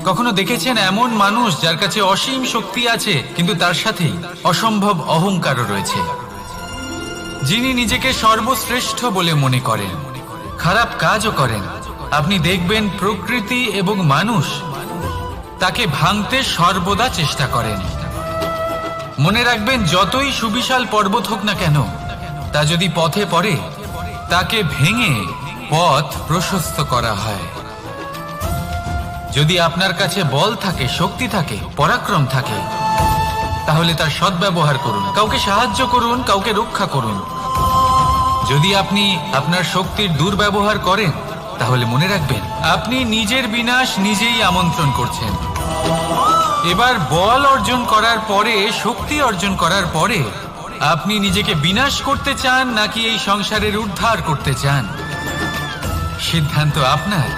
কখনো দেখেছেন এমন মানুষ যার কাছে অসীম শক্তি আছে কিন্তু তার সাথেই অসম্ভব অহংকারও রয়েছে, যিনি নিজেকে সর্বশ্রেষ্ঠ বলে মনে করেন, খারাপ কাজও করেন। আপনি দেখবেন প্রকৃতি এবং মানুষ তাকে ভাঙতে সর্বদা চেষ্টা করেন। মনে রাখবেন, যতই সুবিশাল পর্বত হোক না কেন, তা যদি পথে পড়ে তাকে ভেঙে পথ প্রশস্ত করা হয়। যদি আপনার কাছে বল থাকে, শক্তি থাকে, পরাক্রম থাকে, তাহলে তার সদ্ব্যবহার করুন, কাউকে সাহায্য করুন, কাউকে রক্ষা করুন। যদি আপনি আপনার শক্তির দুর্ব্যবহার করেন, তাহলে মনে রাখবেন আপনি নিজের বিনাশ নিজেই আমন্ত্রণ করছেন। এবার বল অর্জন করার পরে, শক্তি অর্জন করার পরে আপনি নিজেকে বিনাশ করতে চান নাকি এই সংসারের উদ্ধার করতে চান, সিদ্ধান্ত আপনার।